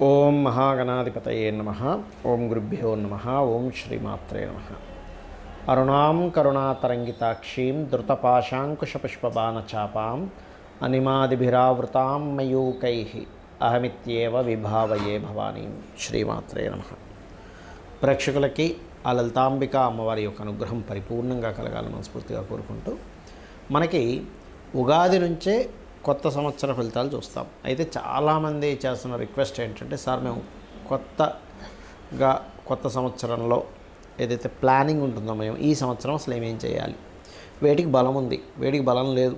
ఓం మహాగణాధిపతయే నమః. ఓం గురుభ్యో నమః. ఓం శ్రీమాత్రే నమః. అరుణాం కరుణాతరంగితాక్షీం ధృతపాశాంకుశపుష్పబాణచాపాం అనిమాదిభిరావృతాం మయూకైః అహమిత్యేవ విభావయే భవానీం. శ్రీమాత్రే నమః. ప్రేక్షకులకి ఆ లలితాంబిక అమ్మవారి యొక్క అనుగ్రహం పరిపూర్ణంగా కలగాలని మనస్ఫూర్తిగా కోరుకుంటూ, మనకి ఉగాది నుంచే కొత్త సంవత్సర ఫలితాలు చూస్తాం. అయితే చాలామంది చేస్తున్న రిక్వెస్ట్ ఏంటంటే, సార్ మేము కొత్త సంవత్సరంలో ఏదైతే ప్లానింగ్ ఉంటుందో మేము ఈ సంవత్సరం అసలు ఏమేం చేయాలి, వేటికి బలం ఉంది, వేటికి బలం లేదు,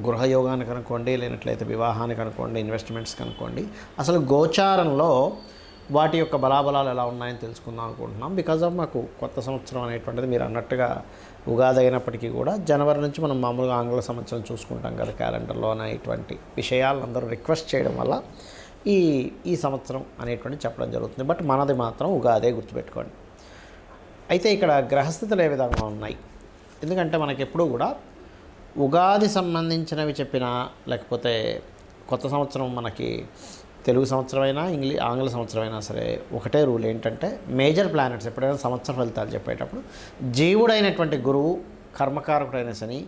గృహయోగానికి అనుకోండి, లేనట్లయితే వివాహానికి అనుకోండి, ఇన్వెస్ట్మెంట్స్కి అనుకోండి, అసలు గోచారంలో వాటి యొక్క బలాబలాలు ఎలా ఉన్నాయని తెలుసుకుందాం అనుకుంటున్నాం. బికాజ్ ఆఫ్ మాకు కొత్త సంవత్సరం అనేటువంటిది మీరు అన్నట్టుగా ఉగాది అయినప్పటికీ కూడా జనవరి నుంచి మనం మామూలుగా ఆంగ్ల సంవత్సరం చూసుకుంటాం కదా క్యాలెండర్లో అనేటువంటి విషయాలు అందరూ రిక్వెస్ట్ చేయడం వల్ల ఈ సంవత్సరం అనేటువంటి చెప్పడం జరుగుతుంది. బట్ మనది మాత్రం ఉగాదే, గుర్తుపెట్టుకోండి. అయితే ఇక్కడ గ్రహస్థితులు ఏ విధంగా ఉన్నాయి, ఎందుకంటే మనకి ఎప్పుడూ కూడా ఉగాది సంబంధించినవి చెప్పినా, లేకపోతే కొత్త సంవత్సరం మనకి తెలుగు సంవత్సరమైనా ఆంగ్ల సంవత్సరమైనా సరే ఒకటే రూల్ ఏంటంటే, మేజర్ ప్లానెట్స్ ఎప్పుడైనా సంవత్సర ఫలితాలు చెప్పేటప్పుడు జీవుడైనటువంటి గురువు, కర్మకారకుడైన శని,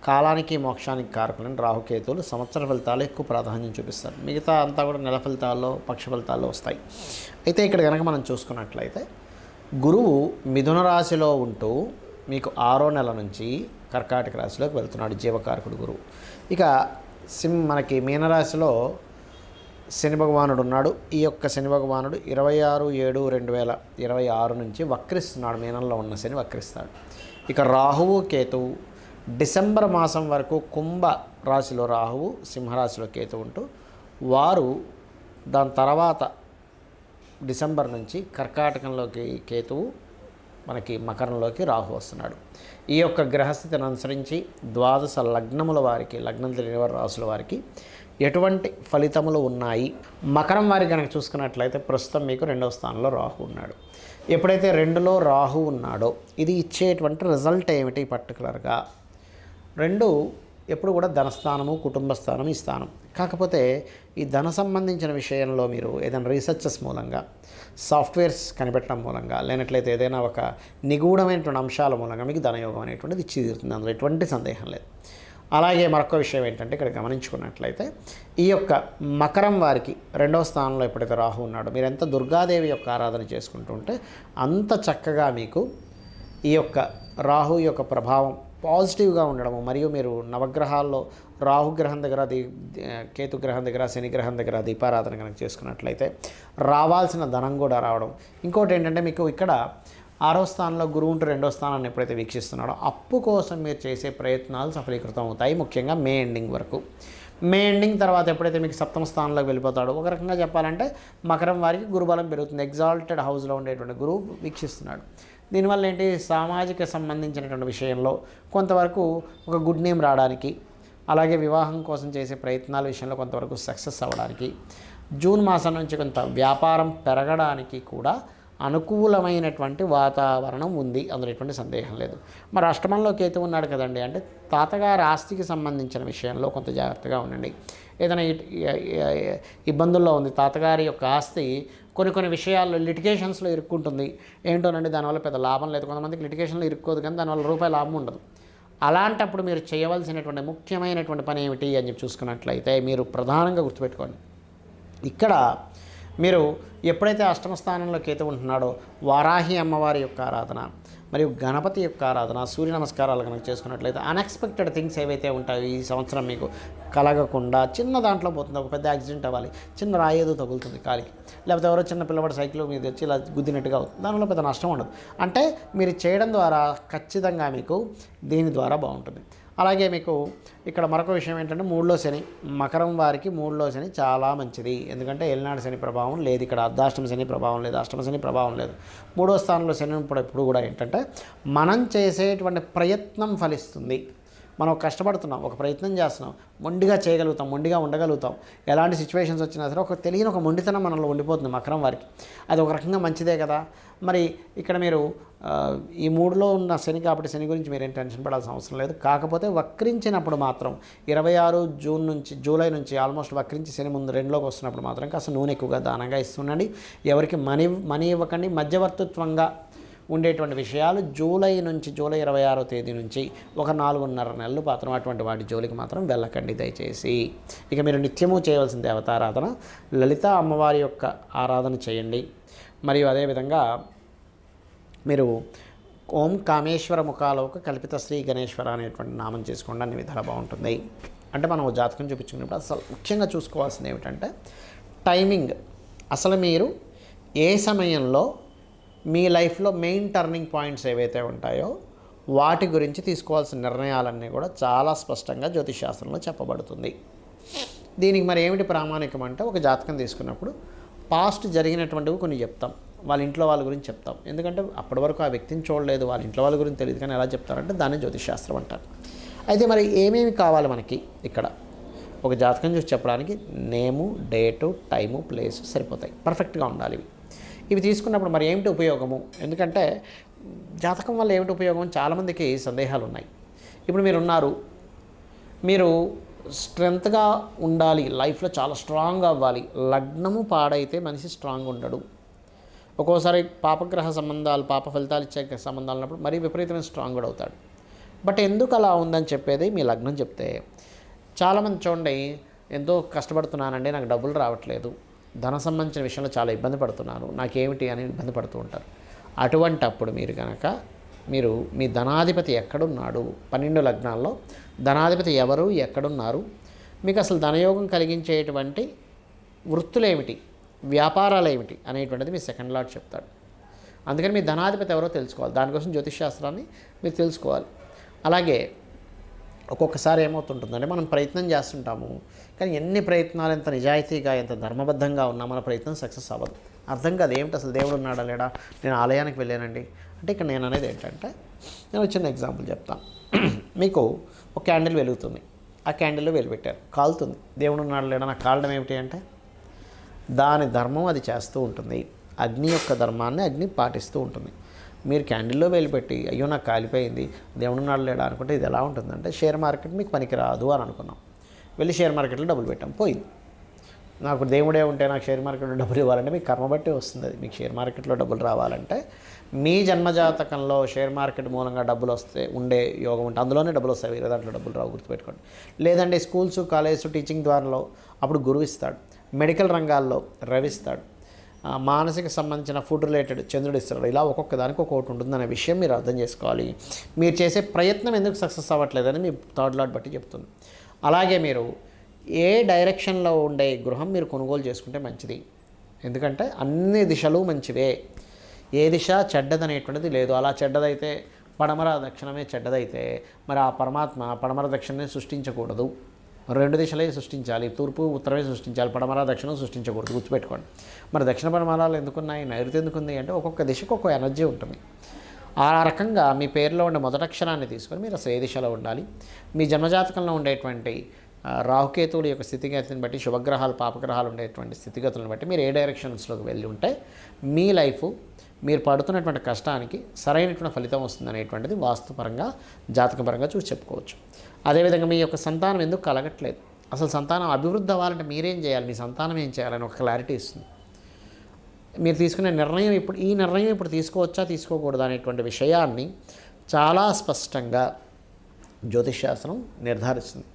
కాలానికి మోక్షానికి కారకులైన రాహుకేతువులు సంవత్సర ఫలితాలు ఎక్కువ ప్రాధాన్యం చూపిస్తారు. మిగతా అంతా కూడా నెల ఫలితాల్లో, పక్ష ఫలితాల్లో వస్తాయి. అయితే ఇక్కడ కనుక మనం చూసుకున్నట్లయితే గురువు మిథున రాశిలో ఉంటూ మీకు 6వ నెల నుంచి కర్కాటక రాశిలోకి వెళ్తున్నాడు, జీవకారకుడు గురువు. ఇక మనకి మీనరాశిలో శని భగవానుడు ఉన్నాడు. ఈ యొక్క శని భగవానుడు 26/7/2026 నుంచి వక్రిస్తున్నాడు. మీనంలో ఉన్న శని వక్రిస్తాడు. ఇక రాహువు, కేతువు డిసెంబర్ మాసం వరకు కుంభ రాశిలో రాహువు, సింహరాశిలో కేతువు ఉంటూ, వారు దాని తర్వాత డిసెంబర్ నుంచి కర్కాటకంలోకి కేతువు, మనకి మకరంలోకి రాహు వస్తున్నాడు. ఈ యొక్క గ్రహస్థితిని అనుసరించి ద్వాదశ లగ్నముల వారికి, లగ్నం తెలియని వారి రాశుల వారికి ఎటువంటి ఫలితములు ఉన్నాయి. మకరం వారికి కనుక చూసుకున్నట్లయితే ప్రస్తుతం మీకు 2వ స్థానంలో రాహు ఉన్నాడు. ఎప్పుడైతే 2లో రాహు ఉన్నాడో ఇది ఇచ్చేటువంటి రిజల్ట్ ఏమిటి పర్టికులర్గా, 2 ఎప్పుడు కూడా ధనస్థానము, కుటుంబ స్థానం, ఈ స్థానం. కాకపోతే ఈ ధన సంబంధించిన విషయంలో మీరు ఏదైనా రీసెర్చెస్ మూలంగా, సాఫ్ట్వేర్స్ కనిపెట్టడం మూలంగా, లేనట్లయితే ఏదైనా ఒక నిగూఢమైనటువంటి అంశాల మూలంగా మీకు ధనయోగం అనేటువంటిది ఇచ్చి తీరుతుంది. అందులో ఎటువంటి సందేహం లేదు. అలాగే మరొక విషయం ఏంటంటే, ఇక్కడ గమనించుకున్నట్లయితే ఈ యొక్క మకరం వారికి 2వ స్థానంలో ఎప్పుడైతే రాహు ఉన్నాడో, మీరు ఎంత దుర్గాదేవి యొక్క ఆరాధన చేసుకుంటుంటే అంత చక్కగా మీకు ఈ యొక్క రాహు యొక్క ప్రభావం పాజిటివ్గా ఉండడము, మరియు మీరు నవగ్రహాల్లో రాహుగ్రహం దగ్గర, కేతుగ్రహం దగ్గర, శనిగ్రహం దగ్గర దీపారాధన కనుక చేసుకున్నట్లయితే రావాల్సిన ధనం కూడా రావడం. ఇంకోటి ఏంటంటే, మీకు ఇక్కడ 6వ స్థానంలో గురువు ఉంటూ 2వ స్థానాన్ని ఎప్పుడైతే వీక్షిస్తున్నాడో అప్పు కోసం మీరు చేసే ప్రయత్నాలు సఫలీకృతం అవుతాయి. ముఖ్యంగా మే ఎండింగ్ వరకు. మే ఎండింగ్ తర్వాత ఎప్పుడైతే మీకు 7వ స్థానంలోకి వెళ్ళిపోతాడో, ఒక రకంగా చెప్పాలంటే మకరం వారికి గురుబలం పెరుగుతుంది. ఎగ్జాల్టెడ్ హౌస్లో ఉండేటువంటి గురువు వీక్షిస్తున్నాడు. దీనివల్ల ఏంటి, సామాజిక సంబంధించినటువంటి విషయంలో కొంతవరకు ఒక గుడ్ నేమ్ రావడానికి, అలాగే వివాహం కోసం చేసే ప్రయత్నాల విషయంలో కొంతవరకు సక్సెస్ అవ్వడానికి, జూన్ మాసం నుంచి కొంత వ్యాపారం పెరగడానికి కూడా అనుకూలమైనటువంటి వాతావరణం ఉంది. అందులో ఎటువంటి సందేహం లేదు. మరి అష్టమంలో కేతు ఉన్నాడు కదండి, అంటే తాతగారి ఆస్తికి సంబంధించిన విషయంలో కొంత జాగ్రత్తగా ఉండండి. ఏదైనా ఇబ్బందుల్లో ఉంది, తాతగారి యొక్క ఆస్తి కొన్ని విషయాల్లో లిటిగేషన్స్లో ఇరుక్కుంటుంది. ఏంటోనండి, దానివల్ల పెద్ద లాభం లేదు. కొంతమందికి లిటిగేషన్లో ఇరుక్కోదు, కానీ దానివల్ల రూపాయి లాభం ఉండదు. అలాంటప్పుడు మీరు చేయవలసినటువంటి ముఖ్యమైనటువంటి పని ఏమిటి అని చెప్పి చూసుకున్నట్లయితే, మీరు ప్రధానంగా గుర్తుపెట్టుకోండి, ఇక్కడ మీరు ఎప్పుడైతే 8వ స్థానంలో కేతు ఉంటున్నాడో వారాహి అమ్మవారి యొక్క ఆరాధన, మరియు గణపతి యొక్క ఆరాధన, సూర్య నమస్కారాలు కనుక చేసుకున్నట్లయితే అన్ఎక్స్పెక్టెడ్ థింగ్స్ ఏవైతే ఉంటాయో ఈ సంవత్సరం మీకు కలగకుండా, చిన్న దాంట్లో పోతుంది, ఒక పెద్ద యాక్సిడెంట్ అవ్వాలి, చిన్న రాయేదో తగులుతుంది కాలికి, లేకపోతే ఎవరో చిన్న పిల్లవాడి సైకిల్ మీద వచ్చి ఇలా గుద్దినట్టుగా అవుతుంది, దానివల్ల పెద్ద నష్టం ఉండదు. అంటే మీరు చేయడం ద్వారా ఖచ్చితంగా మీకు దీని ద్వారా బాగుంటుంది. అలాగే మీకు ఇక్కడ మరొక విషయం ఏంటంటే, 3లో శని, మకరం వారికి 3లో శని చాలా మంచిది. ఎందుకంటే ఏలినాడు శని ప్రభావం లేదు, ఇక్కడ అర్ధాష్టమ శని ప్రభావం లేదు, అష్టమ శని ప్రభావం లేదు. 3వ స్థానంలో శని ఎప్పుడు కూడా ఏంటంటే మనం చేసేటువంటి ప్రయత్నం ఫలిస్తుంది. మనం కష్టపడుతున్నాం, ఒక ప్రయత్నం చేస్తున్నాం, మొండిగా చేయగలుగుతాం, మొండిగా ఉండగలుగుతాం. ఎలాంటి సిచ్యువేషన్స్ వచ్చినా సరే ఒక తెలియని ఒక మొండితనం మనలో ఉండిపోతుంది మకరం వారికి. అది ఒక రకంగా మంచిదే కదా. మరి ఇక్కడ మీరు ఈ 3లో ఉన్న శని కాబట్టి శని గురించి మీరేం టెన్షన్ పడాల్సిన అవసరం లేదు. కాకపోతే వక్రించినప్పుడు మాత్రం 26 జూలై నుంచి ఆల్మోస్ట్ వక్రించి శని ముందు 2లోకి వస్తున్నప్పుడు మాత్రం కాస్త నూనె ఎక్కువగా దానంగా ఇస్తుండండి. ఎవరికి మనీ ఇవ్వకండి. మధ్యవర్తిత్వంగా ఉండేటువంటి విషయాలు జూలై 26వ తేదీ నుంచి ఒక 4.5 నెలలు మాత్రం అటువంటి వాటి జోలికి మాత్రం వెళ్ళకండి దయచేసి. ఇక మీరు నిత్యము చేయవలసిన దేవతారాధన లలిత అమ్మవారి యొక్క ఆరాధన చేయండి. మరియు అదేవిధంగా మీరు ఓం కామేశ్వర ముఖాలోక కల్పిత శ్రీ గణేశ్వర అనేటువంటి నామం చేసుకోండి. అన్ని విధాలా బాగుంటుంది. అంటే మనం జాతకం చూపించుకున్నప్పుడు అసలు ముఖ్యంగా చూసుకోవాల్సింది ఏమిటంటే టైమింగ్. అసలు మీరు ఏ సమయంలో మీ లైఫ్లో మెయిన్ టర్నింగ్ పాయింట్స్ ఏవైతే ఉంటాయో వాటి గురించి తీసుకోవాల్సిన నిర్ణయాలన్నీ కూడా చాలా స్పష్టంగా జ్యోతిషశాస్త్రంలో చెప్పబడుతుంది. దీనికి మరి ఏమిటి ప్రామాణికం అంటే ఒక జాతకం తీసుకున్నప్పుడు పాస్ట్ జరిగినటువంటివి కొన్ని చెప్తాం, వాళ్ళ ఇంట్లో వాళ్ళ గురించి చెప్తాం. ఎందుకంటే అప్పటి వరకు ఆ వ్యక్తిని చూడలేదు, వాళ్ళ ఇంట్లో వాళ్ళ గురించి తెలియదు, కానీ ఎలా చెప్తారంటే దాన్ని జ్యోతిషశాస్త్రం అంటారు. అయితే మరి ఏమేమి కావాలి మనకి ఇక్కడ ఒక జాతకం చూసి చెప్పడానికి? నేము, డేటు, టైము, ప్లేసు సరిపోతాయి, పర్ఫెక్ట్గా ఉండాలి ఇవి తీసుకున్నప్పుడు మరి ఏమిటి ఉపయోగము? ఎందుకంటే జాతకం వల్ల ఏమిటి ఉపయోగం చాలామందికి సందేహాలు ఉన్నాయి. ఇప్పుడు మీరు స్ట్రెంగ్త్గా ఉండాలి, లైఫ్లో చాలా స్ట్రాంగ్ అవ్వాలి. లగ్నము పాడైతే మనిషి స్ట్రాంగ్ ఉండడు. ఒక్కోసారి పాపగ్రహ సంబంధాలు, పాప ఫలితాలు ఇచ్చే సంబంధాలు ఉన్నప్పుడు మరీ విపరీతమైన స్ట్రాంగ్ కూడా అవుతాడు. బట్ ఎందుకు అలా ఉందని చెప్పేది మీ లగ్నం చెప్తే. చాలామంది చూడండి, ఎంతో కష్టపడుతున్నానండి, నాకు డబ్బులు రావట్లేదు, ధన సంబంధించిన విషయంలో చాలా ఇబ్బంది పడుతున్నాను, నాకేమిటి అని ఇబ్బంది పడుతూ ఉంటారు. అటువంటి అప్పుడు మీరు మీ ధనాధిపతి ఎక్కడున్నాడు, 12 లగ్నాల్లో ధనాధిపతి ఎవరు, ఎక్కడున్నారు, మీకు అసలు ధనయోగం కలిగించేటువంటి వృత్తులు ఏమిటి, వ్యాపారాలు ఏమిటి అనేటువంటిది మీ సెకండ్ లార్డ్ చెప్తాడు. అందుకని మీ ధనాధిపతి ఎవరో తెలుసుకోవాలి. దానికోసం జ్యోతిషశాస్త్రాన్ని మీరు తెలుసుకోవాలి. అలాగే ఒక్కొక్కసారి ఏమవుతుంటుందంటే మనం ప్రయత్నం చేస్తుంటాము, కానీ ఎన్ని ప్రయత్నాలు ఎంత నిజాయితీగా ఎంత ధర్మబద్ధంగా ఉన్నా మన ప్రయత్నం సక్సెస్ అవ్వదు. అర్థం కాదు ఏమిటి అసలు దేవుడు ఉన్నాడా లేడా, నేను ఆలయానికి వెళ్ళానండి అంటే. ఇక్కడ నేను అనేది ఏంటంటే, నేను చిన్న ఎగ్జాంపుల్ చెప్తాను. మీకు ఒక క్యాండిల్ వెలుగుతుంది, ఆ క్యాండిల్లో వెలిపెట్టారు, కాలుతుంది. దేవుడు ఉన్నాడా లేడా, నాకు కాలడం ఏమిటి అంటే దాని ధర్మం అది చేస్తూ ఉంటుంది. అగ్ని యొక్క ధర్మాన్ని అగ్ని పాటిస్తూ ఉంటుంది. మీరు క్యాండిల్లో వెలిపెట్టి అయ్యో నాకు కాలిపోయింది, దేవుడు ఉన్నాడు లేడా అనుకుంటే ఇది ఎలా ఉంటుందంటే షేర్ మార్కెట్ మీకు పనికి రాదు అని అనుకున్నాం. వెళ్ళి షేర్ మార్కెట్లో డబ్బులు పెట్టాం, పోయింది. నాకు దేవుడే ఉంటే నాకు షేర్ మార్కెట్లో డబ్బులు ఇవ్వాలంటే మీకు కర్మ బట్టి వస్తుంది. అది మీకు షేర్ మార్కెట్లో డబ్బులు రావాలంటే మీ జన్మజాతకంలో షేర్ మార్కెట్ మూలంగా డబ్బులు వస్తే ఉండే యోగం ఉంటే అందులోనే డబ్బులు వస్తాయి, వేరే దాంట్లో డబ్బులు రావు, గుర్తుపెట్టుకోండి. లేదంటే స్కూల్స్, కాలేజెస్, టీచింగ్ ద్వారాలో అప్పుడు గురువు ఇస్తాడు. మెడికల్ రంగాల్లో రవి ఇస్తాడు. మానసిక సంబంధించిన ఫుడ్ రిలేటెడ్ చంద్రుడు ఇస్తాడు. ఇలా ఒక్కొక్క దానికి ఒక్కొక్కటి ఉంటుందనే విషయం మీరు అర్థం చేసుకోవాలి. మీరు చేసే ప్రయత్నం ఎందుకు సక్సెస్ అవ్వట్లేదని మీ థర్డ్ లాట్ బట్టి చెప్తుంది. అలాగే మీరు ఏ డైరెక్షన్లో ఉండే గృహం మీరు కొనుగోలు చేసుకుంటే మంచిది. ఎందుకంటే అన్ని దిశలు మంచివే, ఏ దిశ చెడ్డదనేటువంటిది లేదు. అలా చెడ్డదైతే పడమర దక్షిణమే చెడ్డదైతే మరి ఆ పరమాత్మ పడమర దక్షిణమే సృష్టించకూడదు, 2 దిశలే సృష్టించాలి. తూర్పు ఉత్తరమే సృష్టించాలి, పడమర దక్షిణం సృష్టించకూడదు, గుర్తుపెట్టుకోండి. మరి దక్షిణ పడమరాలు ఎందుకున్నాయి, నైరుతి ఎందుకుంది అంటే ఒక్కొక్క దిశకు ఒక్కొక్క ఎనర్జీ ఉంటుంది. ఆ రకంగా మీ పేరులో ఉండే మొదటి అక్షరాన్ని తీసుకొని మీరు అసలు ఏ దిశలో ఉండాలి, మీ జన్మజాతకంలో ఉండేటువంటి రాహుకేతువుల యొక్క స్థితిగతిని బట్టి, శుభగ్రహాలు పాపగ్రహాలు ఉండేటువంటి స్థితిగతులను బట్టి మీరు ఏ డైరెక్షన్స్లోకి వెళ్ళి ఉంటే మీ లైఫ్ మీరు పడుతున్నటువంటి కష్టానికి సరైనటువంటి ఫలితం వస్తుంది అనేటువంటిది వాస్తుపరంగా జాతకపరంగా చూసి చెప్పుకోవచ్చు. అదేవిధంగా మీ యొక్క సంతానం ఎందుకు కలగట్లేదు, అసలు సంతానం అభివృద్ధి అవ్వాలంటే మీరేం చేయాలి, మీ సంతానం ఏం చేయాలని ఒక క్లారిటీ ఇస్తుంది. మీరు తీసుకునే నిర్ణయం ఈ నిర్ణయం ఇప్పుడు తీసుకోవచ్చా తీసుకోకూడదా అనేటువంటి విషయాన్ని చాలా స్పష్టంగా జ్యోతిషశాస్త్రం నిర్ధారిస్తుంది.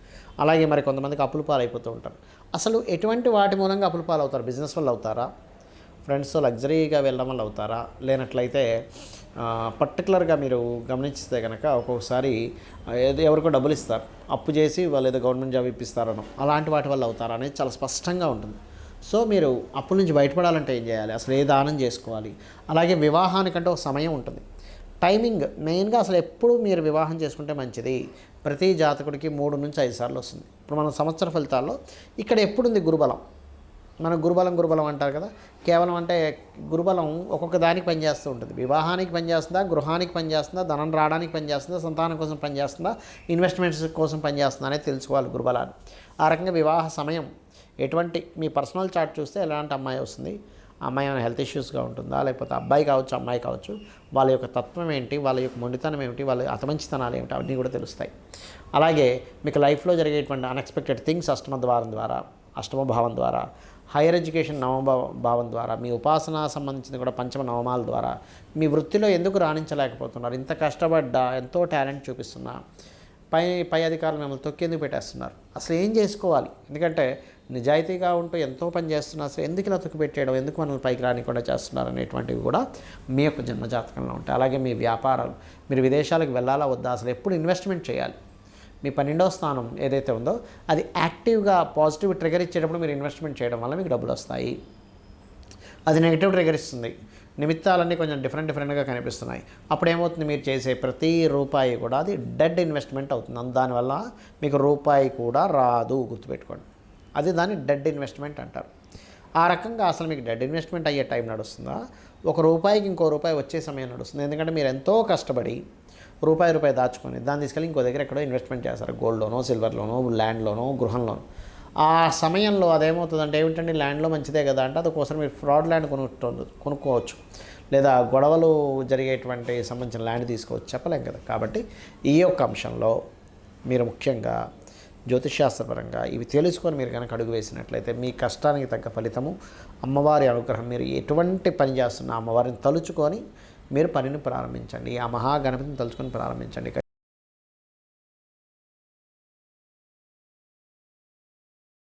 అలాగే మరి కొంతమందికి అప్పుల పాలు అయిపోతూ ఉంటారు. అసలు ఎటువంటి వాటి మూలంగా అప్పుల పాలు అవుతారు? బిజినెస్ వల్ల అవుతారా, ఫ్రెండ్స్తో లగ్జరీగా వెళ్ళడం వల్ల అవుతారా, లేనట్లయితే పర్టికులర్గా మీరు గమనిస్తే కనుక ఒక్కొక్కసారి ఎవరికో డబ్బులు ఇస్తారు, అప్పు చేసి వాళ్ళు ఏదో గవర్నమెంట్ జాబ్ ఇప్పిస్తారనో, అలాంటి వాటి వల్ల అవుతారా అనేది చాలా స్పష్టంగా ఉంటుంది. సో మీరు అప్పుల నుంచి బయటపడాలంటే ఏం చేయాలి, అసలు ఏ దానం చేసుకోవాలి. అలాగే వివాహానికంటే ఒక సమయం ఉంటుంది, టైమింగ్ మెయిన్గా. అసలు ఎప్పుడు మీరు వివాహం చేసుకుంటే మంచిది, ప్రతి జాతకుడికి 3 నుంచి 5 సార్లు వస్తుంది. ఇప్పుడు మన సంవత్సర ఫలితాల్లో ఇక్కడ ఎప్పుడుంది గురుబలం, మన గురుబలం అంటారు కదా, కేవలం అంటే గురుబలం ఒక్కొక్క దానికి పనిచేస్తూ ఉంటుంది. వివాహానికి పనిచేస్తుందా, గృహానికి పనిచేస్తుందా, ధనం రావడానికి పనిచేస్తుందా, సంతానం కోసం పనిచేస్తుందా, ఇన్వెస్ట్మెంట్స్ కోసం పనిచేస్తుందా అనేది తెలుసుకోవాలి గురుబలాన్ని. ఆ రకంగా వివాహ సమయం ఎటువంటి మీ పర్సనల్ చార్ట్ చూస్తే ఎలాంటి అమ్మాయి వస్తుంది, ఆ అమ్మాయి ఏమైనా హెల్త్ ఇష్యూస్గా ఉంటుందా, లేకపోతే అబ్బాయి కావచ్చు అమ్మాయి కావచ్చు, వాళ్ళ యొక్క తత్వం ఏంటి, వాళ్ళ యొక్క మొండితనం ఏమిటి, వాళ్ళ అతమంచితనాలు ఏమిటి, అవన్నీ కూడా తెలుస్తాయి. అలాగే మీకు లైఫ్లో జరిగేటువంటి అన్ఎక్స్పెక్టెడ్ థింగ్స్ అష్టమ ద్వారం ద్వారా, అష్టమ భావం ద్వారా, హైయర్ ఎడ్యుకేషన్ నవమ భావం ద్వారా, మీ ఉపాసన సంబంధించింది కూడా పంచమ నవమాల ద్వారా మీ వృత్తిలో ఎందుకు రాణించలేకపోతున్నారు, ఇంత కష్టపడ్డా ఎంతో టాలెంట్ చూపిస్తున్నా పై అధికారులు మిమ్మల్ని తొక్కేందుకు పెట్టేస్తున్నారు, అసలు ఏం చేసుకోవాలి, ఎందుకంటే నిజాయితీగా ఉంటూ ఎంతో పని చేస్తున్నారు, అసలు ఎందుకు ఇలా తొక్కి పెట్టేయడం, ఎందుకు మనల్ని పైకి రానికుండా చేస్తున్నారు అనేటువంటివి కూడా మీ యొక్క జన్మజాతకంలో ఉంటాయి. అలాగే మీ వ్యాపారాలు, మీరు విదేశాలకు వెళ్ళాలా వద్దా, అసలు ఎప్పుడు ఇన్వెస్ట్మెంట్ చేయాలి, మీ 12వ స్థానం ఏదైతే ఉందో అది యాక్టివ్గా పాజిటివ్ ట్రిగర్ ఇచ్చేటప్పుడు మీరు ఇన్వెస్ట్మెంట్ చేయడం వల్ల మీకు డబ్బులు వస్తాయి. అది నెగిటివ్ ట్రిగర్ ఇస్తుంది, నిమిత్తాలన్నీ కొంచెం డిఫరెంట్గా కనిపిస్తున్నాయి. అప్పుడు ఏమవుతుంది, మీరు చేసే ప్రతి రూపాయి కూడా అది డెడ్ ఇన్వెస్ట్మెంట్ అవుతుంది, దానివల్ల మీకు రూపాయి కూడా రాదు, గుర్తుపెట్టుకోండి. అది దాన్ని డెడ్ ఇన్వెస్ట్మెంట్ అంటారు. ఆ రకంగా అసలు మీకు డెడ్ ఇన్వెస్ట్మెంట్ అయ్యే టైం నడుస్తుందా, ఒక రూపాయికి ఇంకో రూపాయి వచ్చే సమయం నడుస్తుంది. ఎందుకంటే మీరు ఎంతో కష్టపడి రూపాయి దాచుకొని దాన్ని తీసుకెళ్ళి ఇంకో దగ్గర ఎక్కడో ఇన్వెస్ట్మెంట్ చేస్తారు, గోల్డ్లోనో, సిల్వర్లోనో, ల్యాండ్లోనో, గృహంలోనో. ఆ సమయంలో అదేమవుతుందంటే ఏమిటంటే ల్యాండ్లో మంచిదే కదా అంటే అందుకోసం మీరు ఫ్రాడ్ ల్యాండ్ కొనుక్కోవచ్చు, లేదా గొడవలు జరిగేటువంటి సంబంధించిన ల్యాండ్ తీసుకోవచ్చు, చెప్పలేం కదా. కాబట్టి ఈ యొక్క అంశంలో మీరు ముఖ్యంగా జ్యోతిష్శాస్త్రపరంగా ఇవి తెలుసుకొని మీరు కనుక అడుగు వేసినట్లయితే మీ కష్టానికి తగ్గ ఫలితము, అమ్మవారి అనుగ్రహం, మీరు ఎటువంటి పని చేస్తున్నా అమ్మవారిని తలుచుకొని మీరు పనిని ప్రారంభించండి, ఆ మహాగణపతిని తలుచుకొని ప్రారంభించండి.